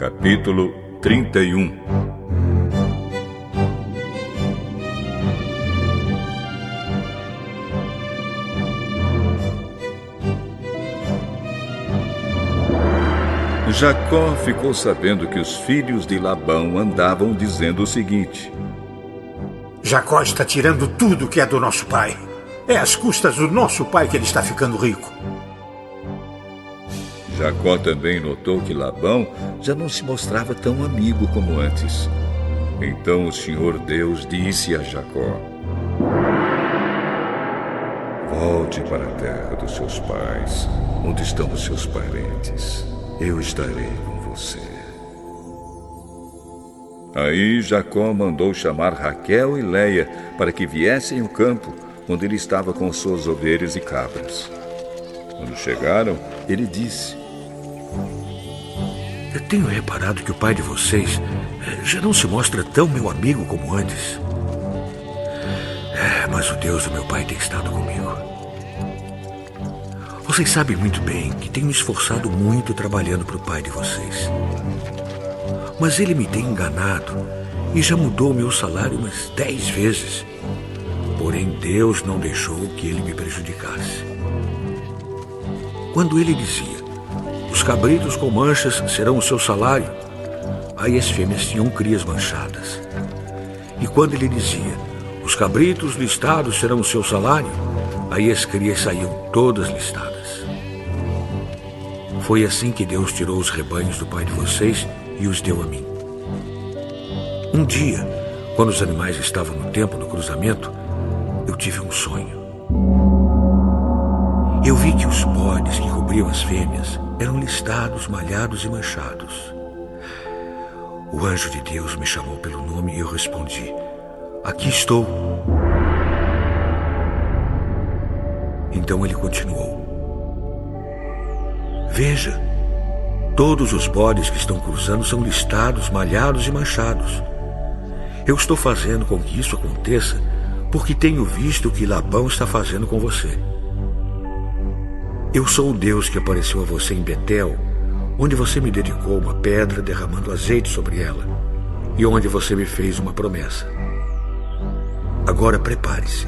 Capítulo 31. Jacó ficou sabendo que os filhos de Labão andavam dizendo o seguinte: Jacó está tirando tudo que é do nosso pai. É às custas do nosso pai que ele está ficando rico. Jacó também notou que Labão já não se mostrava tão amigo como antes. Então o Senhor Deus disse a Jacó: volte para a terra dos seus pais, onde estão os seus parentes. Eu estarei com você. Aí Jacó mandou chamar Raquel e Leia para que viessem ao campo, onde ele estava com suas ovelhas e cabras. Quando chegaram, ele disse: eu tenho reparado que o pai de vocês já não se mostra tão meu amigo como antes. Mas o Deus do meu pai tem estado comigo. Vocês sabem muito bem que tenho me esforçado muito trabalhando para o pai de vocês. Mas ele me tem enganado e já mudou o meu salário umas 10 vezes. Porém, Deus não deixou que ele me prejudicasse. Quando ele dizia: os cabritos com manchas serão o seu salário, aí as fêmeas tinham crias manchadas. E quando ele dizia: os cabritos listados serão o seu salário, aí as crias saíam todas listadas. Foi assim que Deus tirou os rebanhos do pai de vocês e os deu a mim. Um dia, quando os animais estavam no tempo do cruzamento, eu tive um sonho. Eu vi que os bodes que cobriam as fêmeas eram listados, malhados e manchados. O anjo de Deus me chamou pelo nome e eu respondi: aqui estou. Então ele continuou: veja, todos os bodes que estão cruzando são listados, malhados e manchados. Eu estou fazendo com que isso aconteça porque tenho visto o que Labão está fazendo com você. Eu sou o Deus que apareceu a você em Betel, onde você me dedicou uma pedra derramando azeite sobre ela, e onde você me fez uma promessa. Agora prepare-se.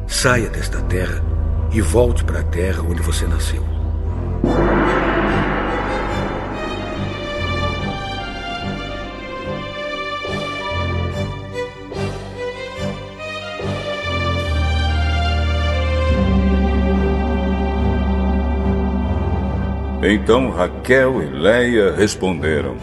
Saia desta terra e volte para a terra onde você nasceu. Então Raquel e Leia responderam: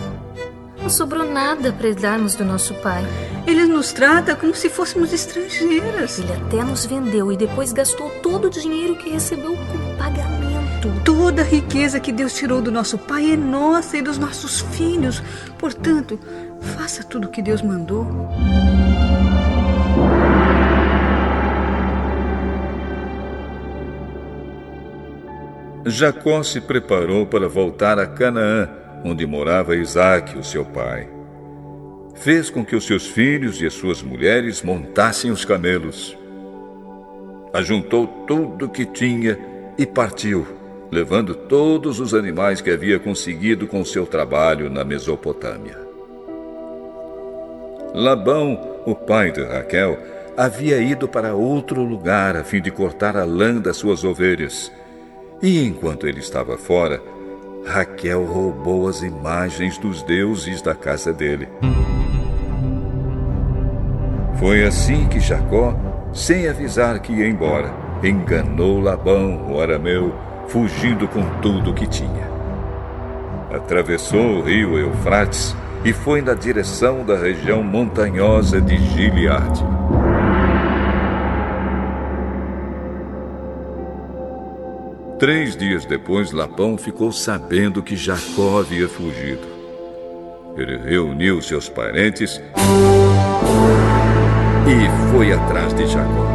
não sobrou nada para darmos do nosso pai. Ele nos trata como se fôssemos estrangeiras. Ele até nos vendeu e depois gastou todo o dinheiro que recebeu como pagamento. Toda a riqueza que Deus tirou do nosso pai é nossa e dos nossos filhos. Portanto, faça tudo o que Deus mandou. Jacó se preparou para voltar a Canaã, onde morava Isaque, o seu pai. Fez com que os seus filhos e as suas mulheres montassem os camelos. Ajuntou tudo o que tinha e partiu, levando todos os animais que havia conseguido com seu trabalho na Mesopotâmia. Labão, o pai de Raquel, havia ido para outro lugar a fim de cortar a lã das suas ovelhas. E enquanto ele estava fora, Raquel roubou as imagens dos deuses da casa dele. Foi assim que Jacó, sem avisar que ia embora, enganou Labão, o arameu, fugindo com tudo o que tinha. Atravessou o rio Eufrates e foi na direção da região montanhosa de Gileade. Três dias depois, Labão ficou sabendo que Jacó havia fugido. Ele reuniu seus parentes e foi atrás de Jacó.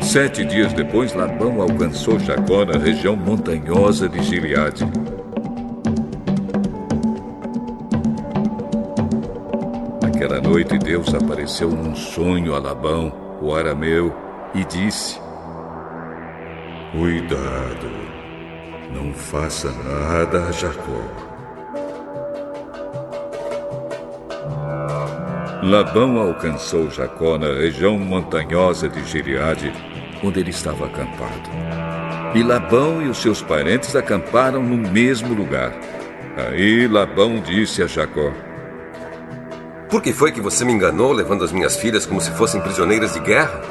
7 dias depois, Labão alcançou Jacó na região montanhosa de Gileade. Naquela noite, Deus apareceu num sonho a Labão, o arameu, e disse: cuidado, Não faça nada a Jacó. Labão alcançou Jacó na região montanhosa de Gileade, onde ele estava acampado. E Labão e os seus parentes acamparam no mesmo lugar. Aí Labão disse a Jacó: Por que foi que você me enganou, levando as minhas filhas como se fossem prisioneiras de guerra?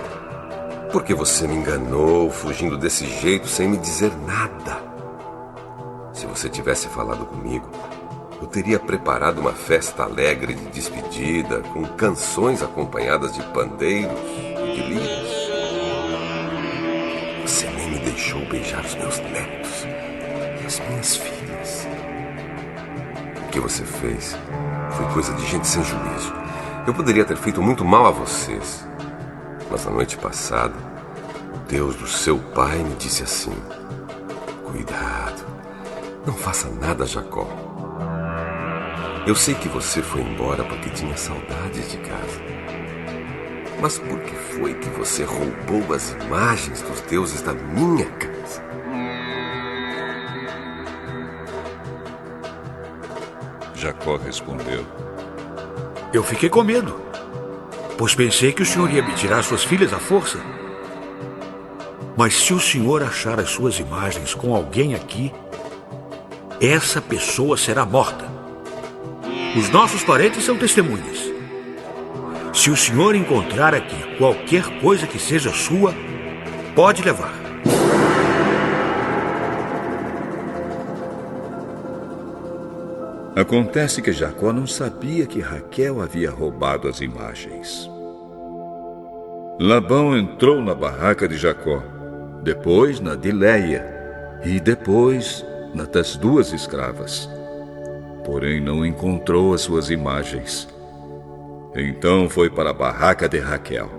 Por que você me enganou, fugindo desse jeito, sem me dizer nada? Se você tivesse falado comigo, eu teria preparado uma festa alegre de despedida, com canções acompanhadas de pandeiros e de lírios. Você nem me deixou beijar os meus netos e as minhas filhas. O que você fez foi coisa de gente sem juízo. Eu poderia ter feito muito mal a vocês. Mas na noite passada, o Deus do seu pai me disse assim: Cuidado, não faça nada, Jacó. Eu sei que você foi embora porque tinha saudades de casa. Mas por que foi que você roubou as imagens dos deuses da minha casa? Jacó respondeu: Eu fiquei com medo, pois pensei que o senhor ia me tirar suas filhas à força. Mas se o senhor achar as suas imagens com alguém aqui, essa pessoa será morta. Os nossos parentes são testemunhas. Se o senhor encontrar aqui qualquer coisa que seja sua, pode levar. Acontece que Jacó não sabia que Raquel havia roubado as imagens. Labão entrou na barraca de Jacó, depois na de Léia e depois na das duas escravas. Porém não encontrou as suas imagens. Então foi para a barraca de Raquel.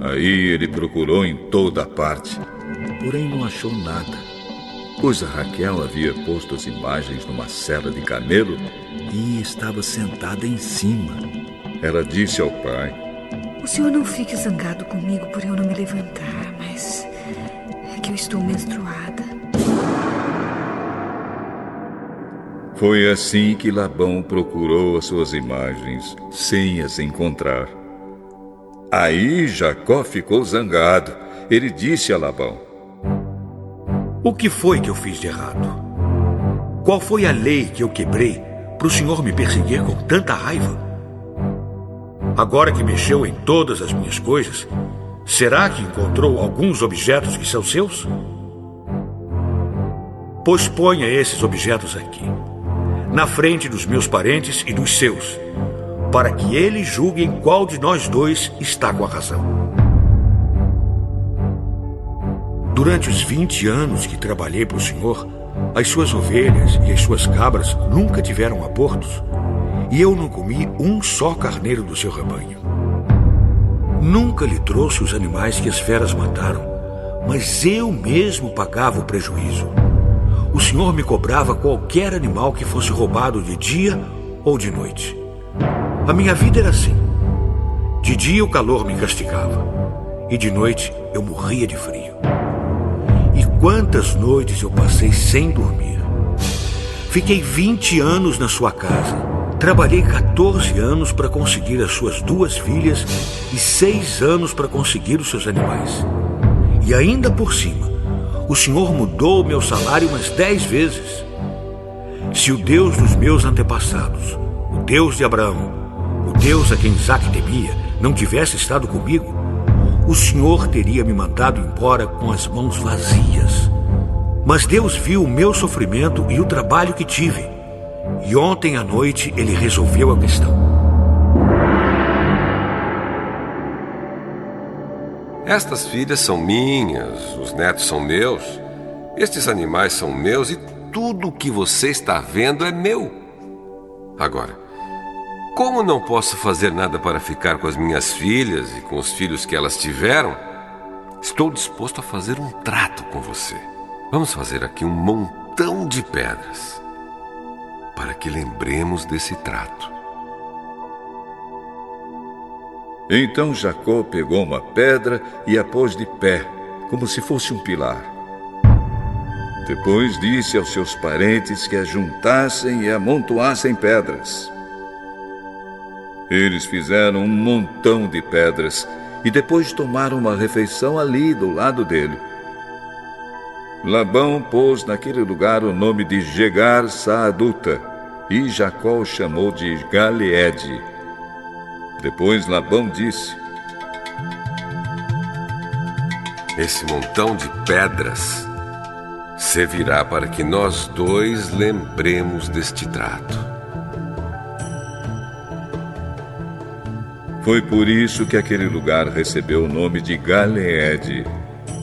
Aí ele procurou em toda parte, porém não achou nada, pois a Raquel havia posto as imagens numa sela de camelo e estava sentada em cima. Ela disse ao pai: O senhor não fique zangado comigo por eu não me levantar, mas é que eu estou menstruada. Foi assim que Labão procurou as suas imagens, sem as encontrar. Aí Jacó ficou zangado. Ele disse a Labão: O que foi que eu fiz de errado? Qual foi a lei que eu quebrei para o senhor me perseguir com tanta raiva? Agora que mexeu em todas as minhas coisas, será que encontrou alguns objetos que são seus? Pois ponha esses objetos aqui, na frente dos meus parentes e dos seus, para que eles julguem qual de nós dois está com a razão. Durante os 20 anos que trabalhei para o senhor, as suas ovelhas e as suas cabras nunca tiveram abortos, e eu não comi um só carneiro do seu rebanho. Nunca lhe trouxe os animais que as feras mataram, mas eu mesmo pagava o prejuízo. O senhor me cobrava qualquer animal que fosse roubado de dia ou de noite. A minha vida era assim. De dia o calor me castigava, e de noite eu morria de frio. E quantas noites eu passei sem dormir. Fiquei 20 anos na sua casa. Trabalhei 14 anos para conseguir as suas 2 filhas e 6 anos para conseguir os seus animais. E ainda por cima, o senhor mudou o meu salário umas 10 vezes. Se o Deus dos meus antepassados, o Deus de Abraão, o Deus a quem Isaque temia, não tivesse estado comigo, o senhor teria me mandado embora com as mãos vazias. Mas Deus viu o meu sofrimento e o trabalho que tive. E ontem à noite ele resolveu a questão. Estas filhas são minhas, os netos são meus, estes animais são meus e tudo o que você está vendo é meu. Agora, como não posso fazer nada para ficar com as minhas filhas e com os filhos que elas tiveram, estou disposto a fazer um trato com você. Vamos fazer aqui um montão de pedras, para que lembremos desse trato. Então Jacó pegou uma pedra e a pôs de pé, como se fosse um pilar. Depois disse aos seus parentes que ajuntassem e amontoassem pedras. Eles fizeram um montão de pedras e depois tomaram uma refeição ali do lado dele. Labão pôs naquele lugar o nome de Jegar-Saaduta e Jacó o chamou de Galeede. Depois Labão disse: Esse montão de pedras servirá para que nós dois lembremos deste trato. Foi por isso que aquele lugar recebeu o nome de Galeede.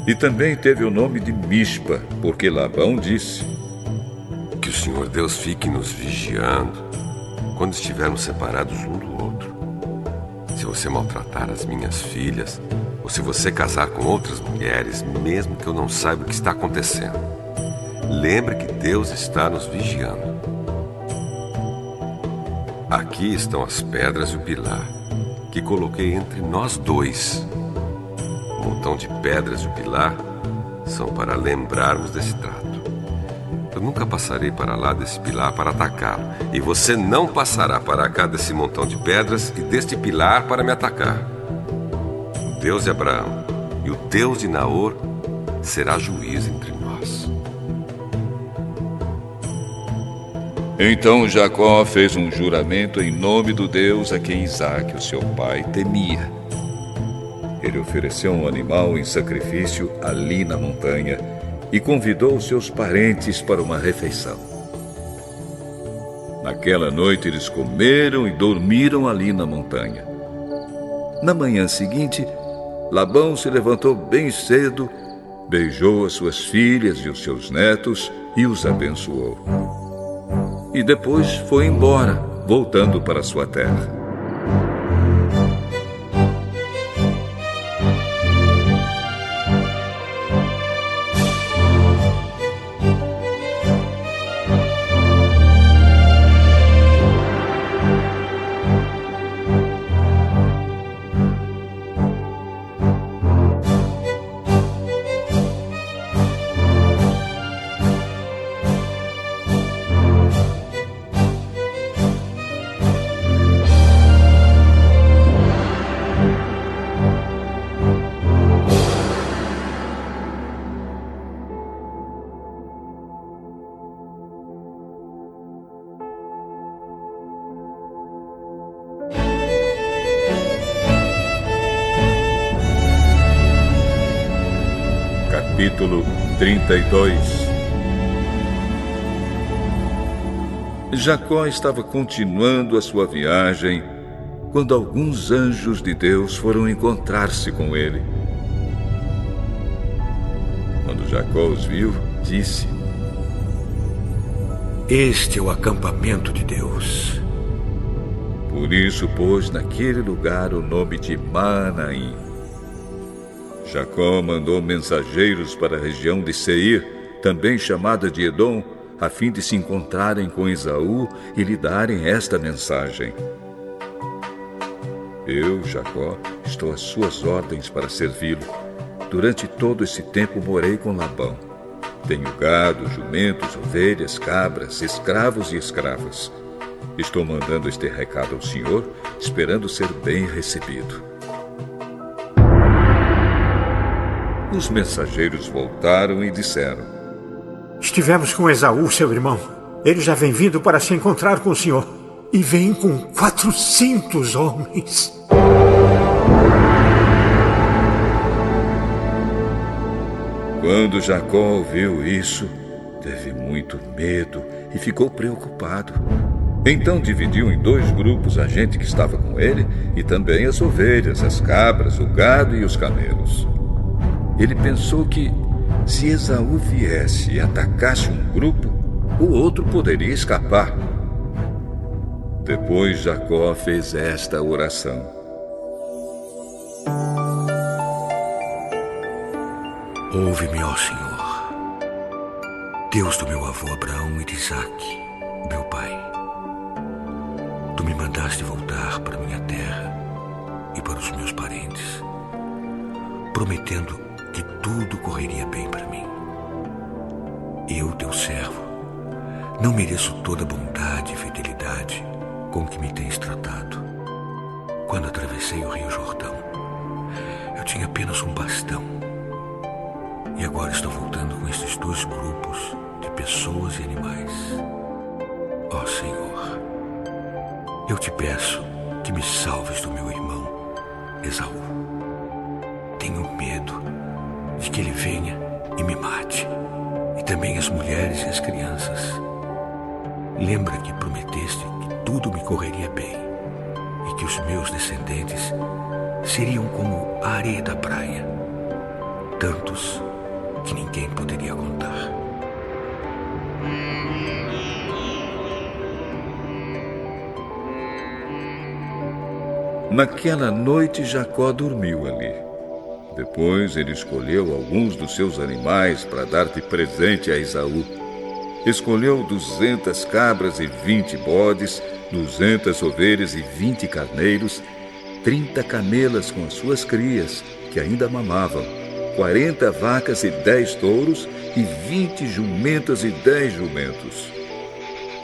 E também teve o nome de Mispa, porque Labão disse: Que o Senhor Deus fique nos vigiando quando estivermos separados um do outro. Se você maltratar as minhas filhas, ou se você casar com outras mulheres, mesmo que eu não saiba o que está acontecendo, lembre que Deus está nos vigiando. Aqui estão as pedras e o pilar que coloquei entre nós dois. O montão de pedras e o pilar são para lembrarmos desse trato. Eu nunca passarei para lá desse pilar para atacá-lo, e você não passará para cá desse montão de pedras e deste pilar para me atacar. O Deus de Abraão e o Deus de Naor será juiz entre nós. Então Jacó fez um juramento em nome do Deus a quem Isaque, o seu pai, temia. Ele ofereceu um animal em sacrifício ali na montanha e convidou seus parentes para uma refeição. Naquela noite eles comeram e dormiram ali na montanha. Na manhã seguinte, Labão se levantou bem cedo, beijou as suas filhas e os seus netos e os abençoou. E depois foi embora, voltando para sua terra. Capítulo 32. Jacó estava continuando a sua viagem quando alguns anjos de Deus foram encontrar-se com ele. Quando Jacó os viu, disse: Este é o acampamento de Deus. Por isso pôs naquele lugar o nome de Maanaim. Jacó mandou mensageiros para a região de Seir, também chamada de Edom, a fim de se encontrarem com Esaú e lhe darem esta mensagem: Eu, Jacó, estou às suas ordens para servi-lo. Durante todo esse tempo morei com Labão. Tenho gado, jumentos, ovelhas, cabras, escravos e escravas. Estou mandando este recado ao Senhor, esperando ser bem recebido. Os mensageiros voltaram e disseram: Estivemos com Esaú, seu irmão. Ele já vem vindo para se encontrar com o senhor. E vem com 400 homens. Quando Jacó ouviu isso, teve muito medo e ficou preocupado. Então dividiu em 2 grupos a gente que estava com ele e também as ovelhas, as cabras, o gado e os camelos. Ele pensou que, se Esaú viesse e atacasse um grupo, o outro poderia escapar. Depois Jacó fez esta oração: Ouve-me, ó Senhor, Deus do meu avô Abraão e de Isaque, meu pai. Tu me mandaste voltar para minha terra e para os meus parentes, prometendo que tudo correria bem para mim. Eu, teu servo, não mereço toda a bondade e fidelidade com que me tens tratado. Quando atravessei o rio Jordão, eu tinha apenas um bastão. E agora estou voltando com estes 2 grupos de pessoas e animais. Ó Senhor, eu te peço que me salves do meu irmão Esaú. Tenho medo de que ele venha e me mate, e também as mulheres e as crianças. Lembra que prometeste que tudo me correria bem e que os meus descendentes seriam como a areia da praia, tantos que ninguém poderia contar. Naquela noite, Jacó dormiu ali. Depois ele escolheu alguns dos seus animais para dar de presente a Esaú. Escolheu 200 cabras e 20 bodes, 200 ovelhas e 20 carneiros, 30 camelas com as suas crias, que ainda mamavam, 40 vacas e 10 touros, e 20 jumentas e 10 jumentos.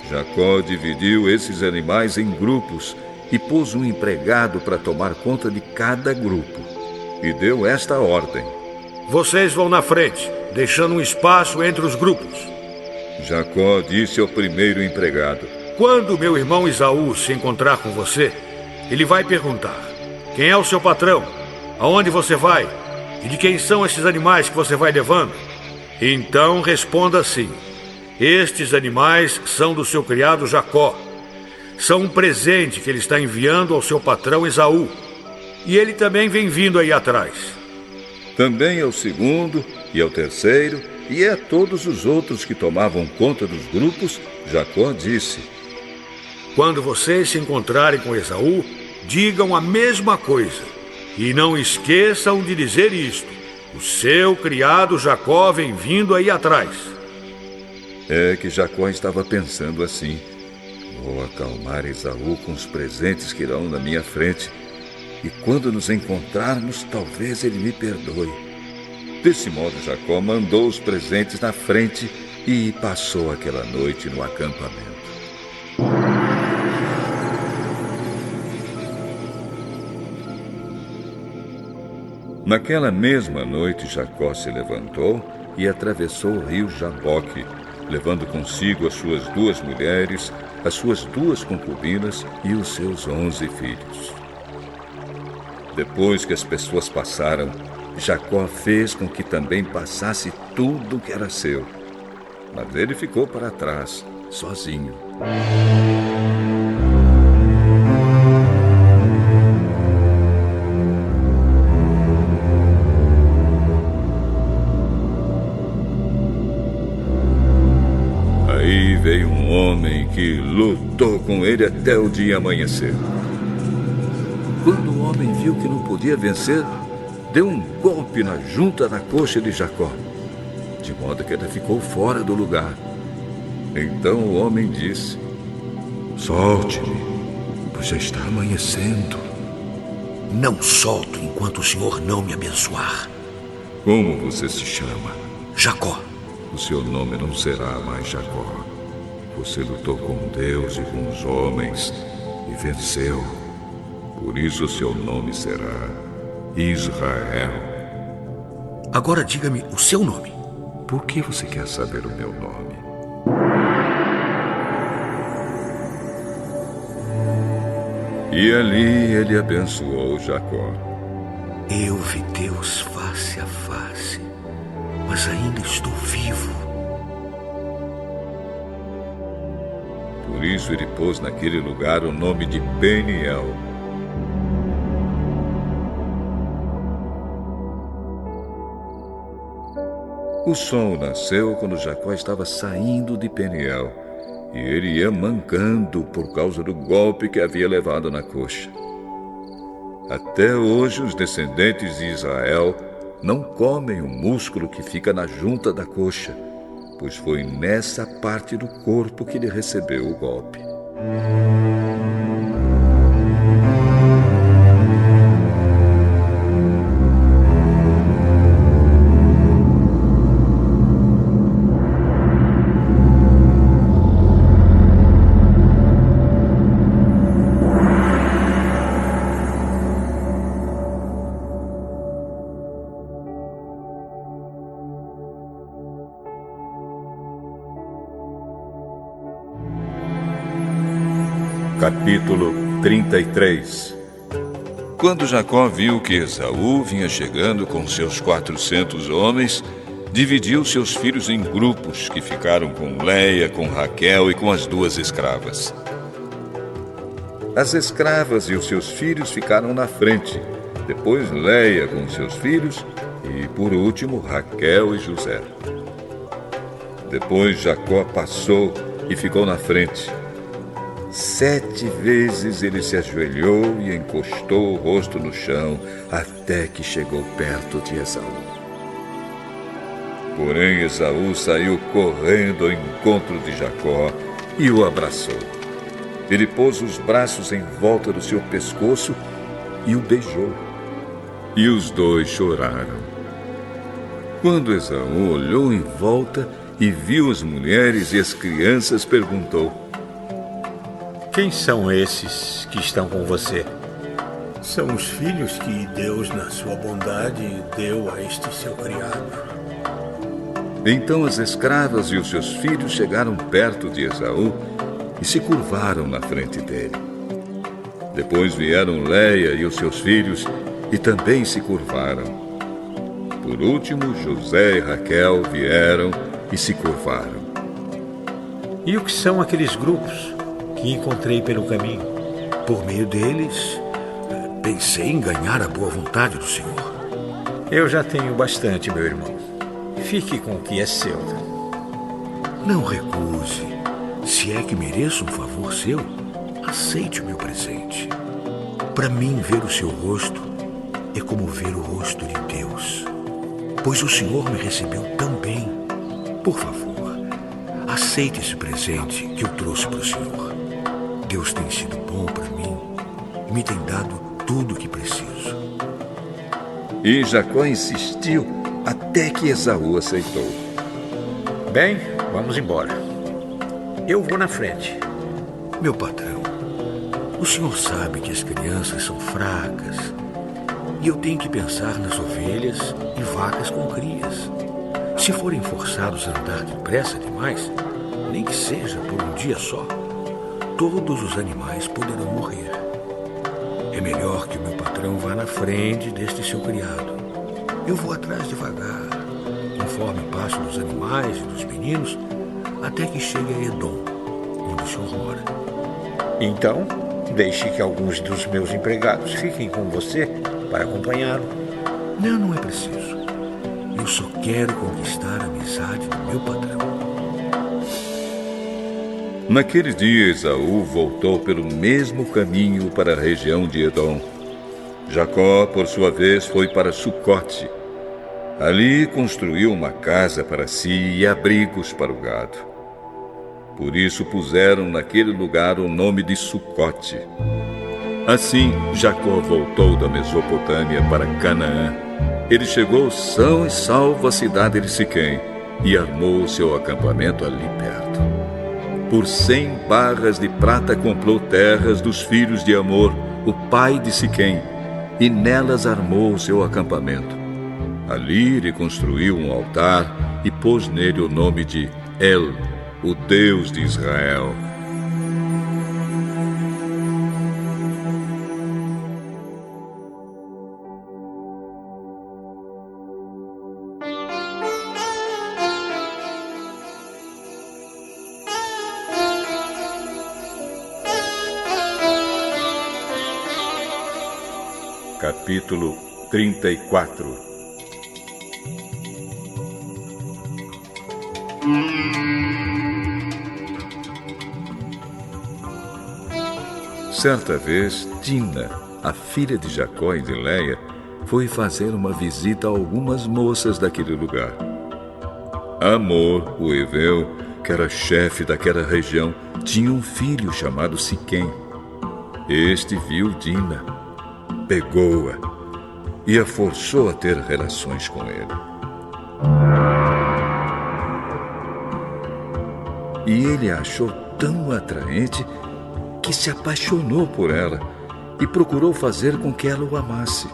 Jacó dividiu esses animais em grupos e pôs um empregado para tomar conta de cada grupo. E deu esta ordem: Vocês vão na frente, deixando um espaço entre os grupos. Jacó disse ao primeiro empregado: Quando meu irmão Esaú se encontrar com você, ele vai perguntar: quem é o seu patrão? Aonde você vai? E de quem são esses animais que você vai levando? Então responda assim: estes animais são do seu criado Jacó. São um presente que ele está enviando ao seu patrão Esaú. E ele também vem vindo aí atrás. Também ao segundo e ao terceiro e a todos os outros que tomavam conta dos grupos, Jacó disse: Quando vocês se encontrarem com Esaú, digam a mesma coisa. E não esqueçam de dizer isto: o seu criado Jacó vem vindo aí atrás. É que Jacó estava pensando assim: vou acalmar Esaú com os presentes que irão na minha frente, e quando nos encontrarmos, talvez ele me perdoe. Desse modo, Jacó mandou os presentes na frente e passou aquela noite no acampamento. Naquela mesma noite, Jacó se levantou e atravessou o rio Jaboque, levando consigo as suas 2 mulheres, as suas 2 concubinas e os seus 11 filhos. Depois que as pessoas passaram, Jacó fez com que também passasse tudo que era seu. Mas ele ficou para trás, sozinho. Aí veio um homem que lutou com ele até o dia amanhecer. Quando o homem viu que não podia vencer, deu um golpe na junta da coxa de Jacó, de modo que ela ficou fora do lugar. Então o homem disse: Solte-me, pois já está amanhecendo. Não solto enquanto o Senhor não me abençoar. Como você se chama? Jacó. O seu nome não será mais Jacó. Você lutou com Deus e com os homens e venceu. Por isso o seu nome será Israel. Agora diga-me o seu nome. Por que você quer saber o meu nome? E ali ele abençoou Jacó. Eu vi Deus face a face, mas ainda estou vivo. Por isso ele pôs naquele lugar o nome de Peniel. O sol nasceu quando Jacó estava saindo de Peniel, e ele ia mancando por causa do golpe que havia levado na coxa. Até hoje os descendentes de Israel não comem o músculo que fica na junta da coxa, pois foi nessa parte do corpo que ele recebeu o golpe. Capítulo 33. Quando Jacó viu que Esaú vinha chegando com seus 400 homens, dividiu seus filhos em grupos que ficaram com Leia, com Raquel e com as 2 escravas. As escravas e os seus filhos ficaram na frente, depois Leia com seus filhos e, por último, Raquel e José. Depois Jacó passou e ficou na frente. 7 vezes ele se ajoelhou e encostou o rosto no chão até que chegou perto de Esaú. Porém, Esaú saiu correndo ao encontro de Jacó e o abraçou. Ele pôs os braços em volta do seu pescoço e o beijou. E os 2 choraram. Quando Esaú olhou em volta e viu as mulheres e as crianças, perguntou: Quem são esses que estão com você? São os filhos que Deus, na sua bondade, deu a este seu criado. Então as escravas e os seus filhos chegaram perto de Esaú e se curvaram na frente dele. Depois vieram Leia e os seus filhos e também se curvaram. Por último, José e Raquel vieram e se curvaram. E o que são aqueles grupos que encontrei pelo caminho? Por meio deles, pensei em ganhar a boa vontade do Senhor. Eu já tenho bastante, meu irmão. Fique com o que é seu. Não recuse. Se é que mereço um favor seu, aceite o meu presente. Para mim, ver o seu rosto é como ver o rosto de Deus, pois o Senhor me recebeu tão bem. Por favor, aceite esse presente que eu trouxe para o Senhor. Deus tem sido bom para mim e me tem dado tudo o que preciso. E Jacó insistiu até que Esaú aceitou. Bem, vamos embora. Eu vou na frente. Meu patrão, o senhor sabe que as crianças são fracas e eu tenho que pensar nas ovelhas e vacas com crias. Se forem forçados a andar depressa demais, nem que seja por um dia só, todos os animais poderão morrer. É melhor que o meu patrão vá na frente deste seu criado. Eu vou atrás devagar, conforme o passo dos animais e dos meninos, até que chegue a Edom, onde o senhor mora. Então, deixe que alguns dos meus empregados fiquem com você para acompanhá-lo. Não, não é preciso. Eu só quero conquistar a amizade do meu patrão. Naquele dia, Esaú voltou pelo mesmo caminho para a região de Edom. Jacó, por sua vez, foi para Sucote. Ali construiu uma casa para si e abrigos para o gado. Por isso puseram naquele lugar o nome de Sucote. Assim, Jacó voltou da Mesopotâmia para Canaã. Ele chegou são e salvo à cidade de Siquém e armou seu acampamento ali perto. Por 100 barras de prata comprou terras dos filhos de Amor, o pai de Siquém, e nelas armou seu acampamento. Ali ele construiu um altar e pôs nele o nome de El, o Deus de Israel. Capítulo 34. Certa vez, Dina, a filha de Jacó e de Leia, foi fazer uma visita a algumas moças daquele lugar. Amor, o heveu, que era chefe daquela região, tinha um filho chamado Siquém. Este viu Dina, pegou-a e a forçou a ter relações com ele. E ele a achou tão atraente que se apaixonou por ela e procurou fazer com que ela o amasse.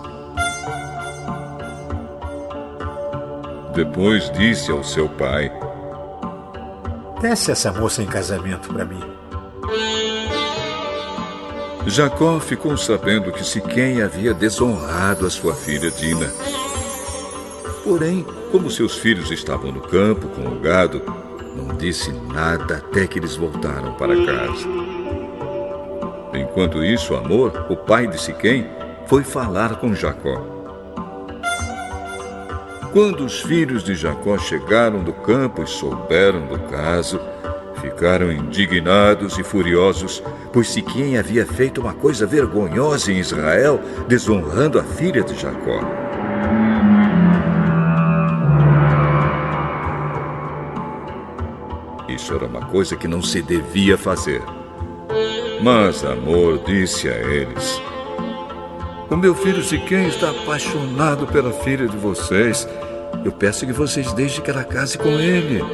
Depois disse ao seu pai: Desce essa moça em casamento para mim. Jacó ficou sabendo que Siquém havia desonrado a sua filha Dina. Porém, como seus filhos estavam no campo com o gado, não disse nada até que eles voltaram para casa. Enquanto isso, Hamor, o pai de Siquém, foi falar com Jacó. Quando os filhos de Jacó chegaram do campo e souberam do caso, ficaram indignados e furiosos, pois Siquém havia feito uma coisa vergonhosa em Israel, desonrando a filha de Jacó. Isso era uma coisa que não se devia fazer. Mas Hamor disse a eles: o meu filho Siquém está apaixonado pela filha de vocês. Eu peço que vocês deixem que ela case com ele.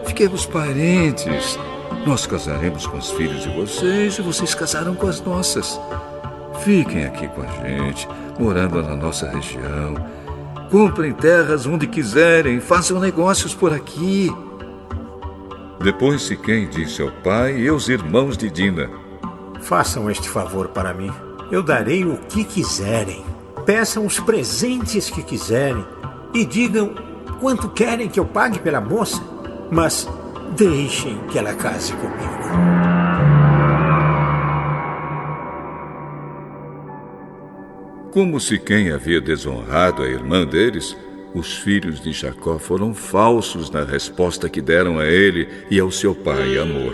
Fiquemos parentes. Nós casaremos com os filhos de vocês e vocês casarão com as nossas. Fiquem aqui com a gente, morando na nossa região. Comprem terras onde quiserem, façam negócios por aqui. Depois Siquém disse ao pai e aos irmãos de Dina: façam este favor para mim. Eu darei o que quiserem. Peçam os presentes que quiserem. E digam quanto querem que eu pague pela moça. Mas deixem que ela case comigo. Como Siquém havia desonrado a irmã deles, os filhos de Jacó foram falsos na resposta que deram a ele e ao seu pai Hamor.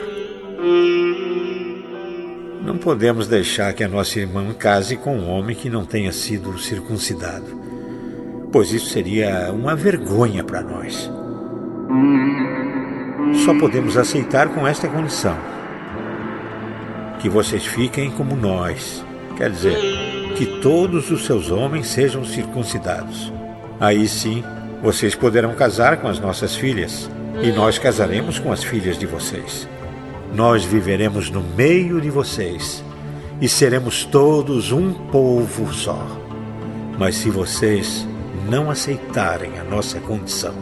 Não podemos deixar que a nossa irmã case com um homem que não tenha sido circuncidado, pois isso seria uma vergonha para nós. Só podemos aceitar com esta condição: que vocês fiquem como nós, quer dizer, que todos os seus homens sejam circuncidados. Aí sim, vocês poderão casar com as nossas filhas, e nós casaremos com as filhas de vocês. Nós viveremos no meio de vocês, e seremos todos um povo só. Mas se vocês não aceitarem a nossa condição,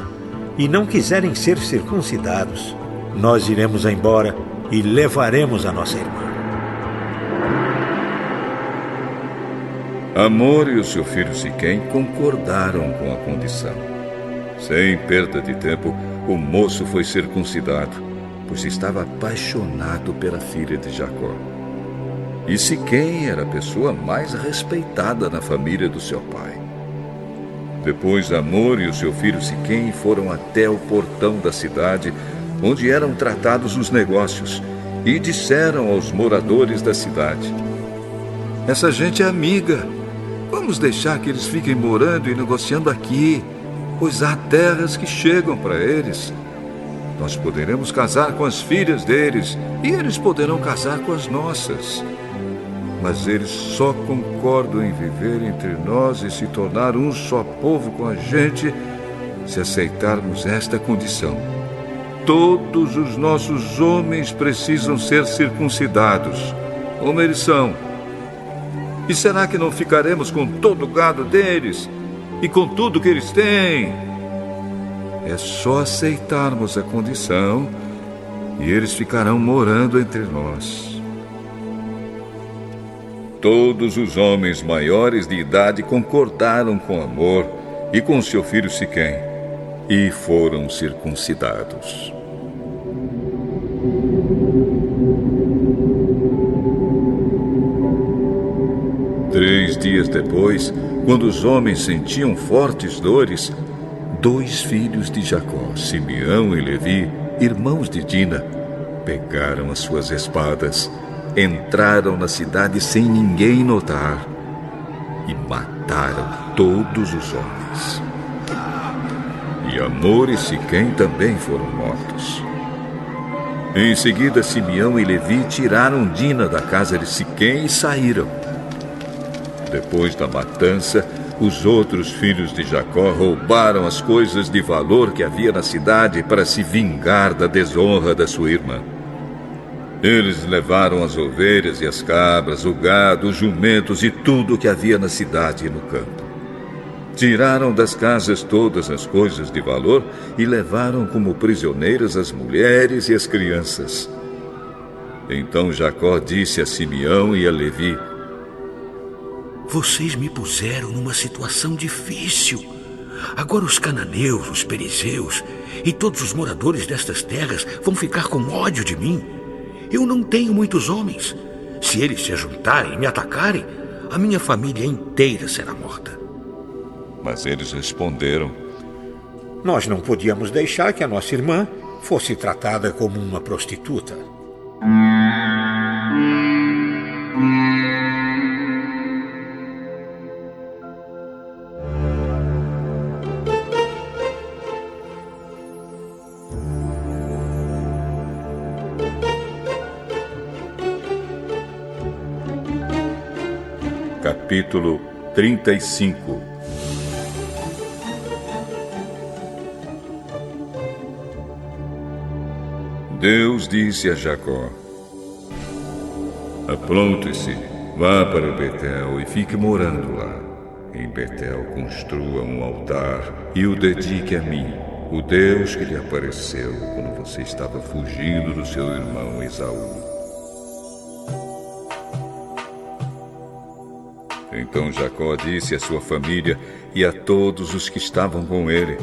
e não quiserem ser circuncidados, nós iremos embora e levaremos a nossa irmã. Hamor e o seu filho Siquém concordaram com a condição. Sem perda de tempo, o moço foi circuncidado, pois estava apaixonado pela filha de Jacó. E Siquém era a pessoa mais respeitada na família do seu pai. Depois Hamor e o seu filho Siquém foram até o portão da cidade, onde eram tratados os negócios, e disseram aos moradores da cidade: essa gente é amiga. Vamos deixar que eles fiquem morando e negociando aqui, pois há terras que chegam para eles. Nós poderemos casar com as filhas deles e eles poderão casar com as nossas. Mas eles só concordam em viver entre nós e se tornar um só povo com a gente se aceitarmos esta condição. Todos os nossos homens precisam ser circuncidados, como eles são. E será que não ficaremos com todo o gado deles e com tudo que eles têm? É só aceitarmos a condição e eles ficarão morando entre nós. Todos os homens maiores de idade concordaram com Hamor e com seu filho Siquém e foram circuncidados. Três dias depois, quando os homens sentiam fortes dores, 2 filhos de Jacó, Simeão e Levi, irmãos de Dina, pegaram as suas espadas, entraram na cidade sem ninguém notar e mataram todos os homens. E Hamor e Siquém também foram mortos. Em seguida, Simeão e Levi tiraram Dina da casa de Siquém e saíram. Depois da matança, os outros filhos de Jacó roubaram as coisas de valor que havia na cidade para se vingar da desonra da sua irmã. Eles levaram as ovelhas e as cabras, o gado, os jumentos e tudo o que havia na cidade e no campo. Tiraram das casas todas as coisas de valor e levaram como prisioneiras as mulheres e as crianças. Então Jacó disse a Simeão e a Levi: Vocês me puseram numa situação difícil. Agora os cananeus, os perizeus e todos os moradores destas terras vão ficar com ódio de mim. Eu não tenho muitos homens. Se eles se juntarem e me atacarem, a minha família inteira será morta. Mas eles responderam: Nós não podíamos deixar que a nossa irmã fosse tratada como uma prostituta. Capítulo 35. Deus disse a Jacó: Apronte-se, vá para Betel e fique morando lá. Em Betel construa um altar e o dedique a mim, o Deus que lhe apareceu quando você estava fugindo do seu irmão Esaú. Então Jacó disse à sua família e a todos os que estavam com ele: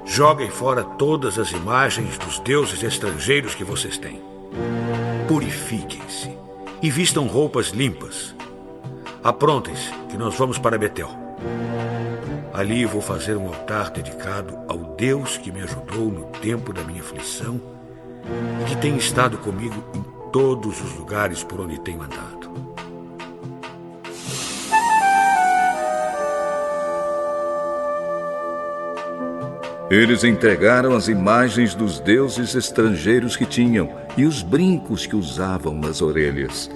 Joguem fora todas as imagens dos deuses estrangeiros que vocês têm. Purifiquem-se e vistam roupas limpas. Aprontem-se, que nós vamos para Betel. Ali vou fazer um altar dedicado ao Deus que me ajudou no tempo da minha aflição e que tem estado comigo em todos os lugares por onde tenho andado. Eles entregaram as imagens dos deuses estrangeiros que tinham e os brincos que usavam nas orelhas.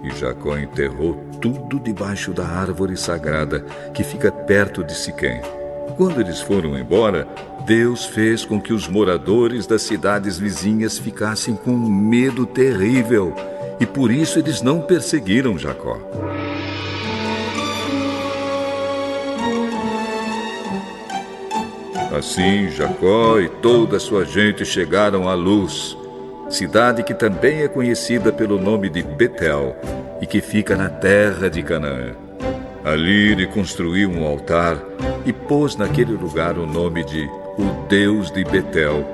E Jacó enterrou tudo debaixo da árvore sagrada que fica perto de Siquém. Quando eles foram embora, Deus fez com que os moradores das cidades vizinhas ficassem com um medo terrível, e por isso eles não perseguiram Jacó. Assim, Jacó e toda a sua gente chegaram a Luz, cidade que também é conhecida pelo nome de Betel e que fica na terra de Canaã. Ali ele construiu um altar e pôs naquele lugar o nome de O Deus de Betel,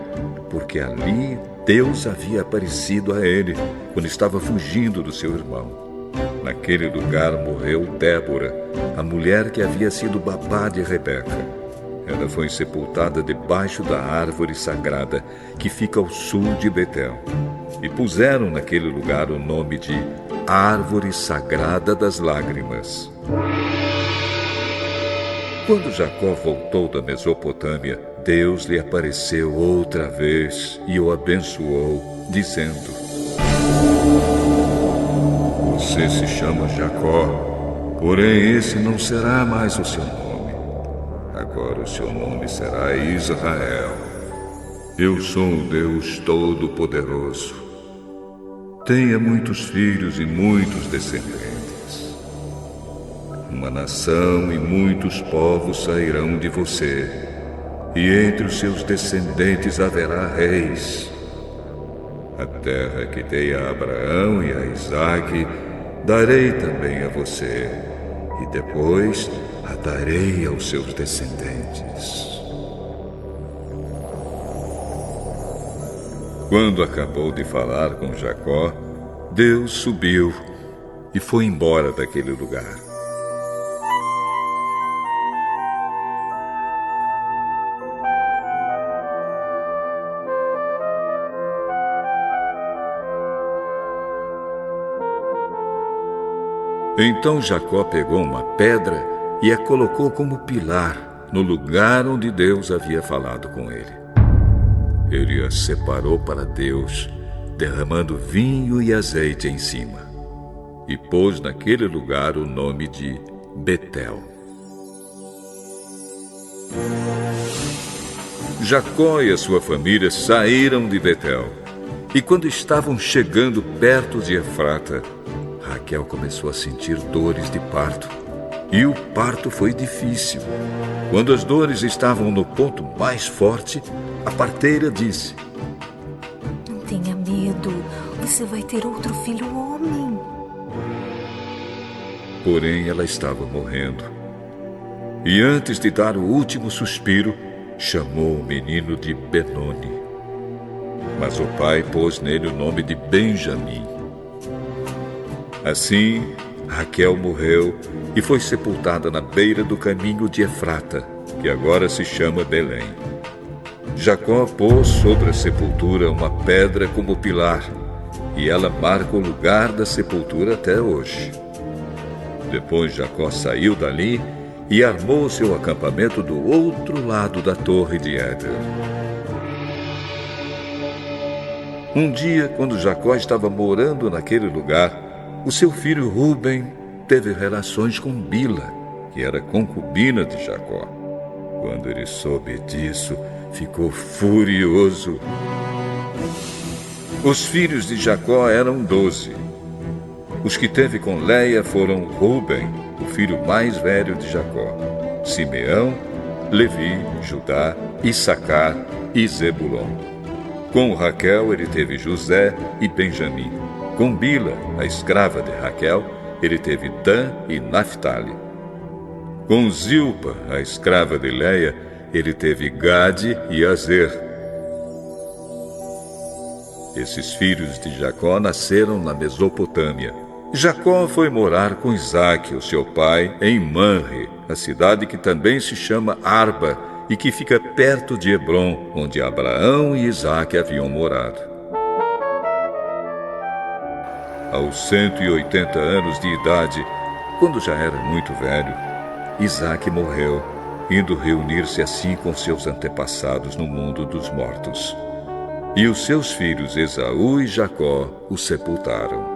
porque ali Deus havia aparecido a ele quando estava fugindo do seu irmão. Naquele lugar morreu Débora, a mulher que havia sido babá de Rebeca. Ela foi sepultada debaixo da árvore sagrada que fica ao sul de Betel. E puseram naquele lugar o nome de Árvore Sagrada das Lágrimas. Quando Jacó voltou da Mesopotâmia, Deus lhe apareceu outra vez e o abençoou, dizendo: Você se chama Jacó, porém esse não será mais o seu nome. Agora o seu nome será Israel. Eu sou o Deus Todo-Poderoso. Tenha muitos filhos e muitos descendentes. Uma nação e muitos povos sairão de você, e entre os seus descendentes haverá reis. A terra que dei a Abraão e a Isaque darei também a você, e depois a darei aos seus descendentes. Quando acabou de falar com Jacó, Deus subiu e foi embora daquele lugar. Então Jacó pegou uma pedra e a colocou como pilar no lugar onde Deus havia falado com ele. Ele a separou para Deus, derramando vinho e azeite em cima, e pôs naquele lugar o nome de Betel. Jacó e a sua família saíram de Betel, e quando estavam chegando perto de Efrata, Raquel começou a sentir dores de parto, e o parto foi difícil. Quando as dores estavam no ponto mais forte, a parteira disse: Não tenha medo, Você vai ter outro filho homem. Porém, ela estava morrendo. E antes de dar o último suspiro, chamou o menino de Benoni. Mas o pai pôs nele o nome de Benjamim. Assim, Raquel morreu e foi sepultada na beira do caminho de Efrata, que agora se chama Belém. Jacó pôs sobre a sepultura uma pedra como pilar, e ela marca o lugar da sepultura até hoje. Depois Jacó saiu dali e armou seu acampamento do outro lado da torre de Éder. Um dia, quando Jacó estava morando naquele lugar, o seu filho Rúben teve relações com Bila, que era concubina de Jacó. Quando ele soube disso, ficou furioso. Os filhos de Jacó eram 12. Os que teve com Leia foram Rúben, o filho mais velho de Jacó, Simeão, Levi, Judá, Issacar e Zebulon. Com Raquel ele teve José e Benjamim. Com Bila, a escrava de Raquel, ele teve Dan e Naphtali. Com Zilpa, a escrava de Leia, ele teve Gade e Azer. Esses filhos de Jacó nasceram na Mesopotâmia. Jacó foi morar com Isaque, o seu pai, em Manre, a cidade que também se chama Arba e que fica perto de Hebrom, onde Abraão e Isaque haviam morado. Aos 180 anos de idade, quando já era muito velho, Isaque morreu, indo reunir-se assim com seus antepassados no mundo dos mortos. E os seus filhos Esaú e Jacó o sepultaram.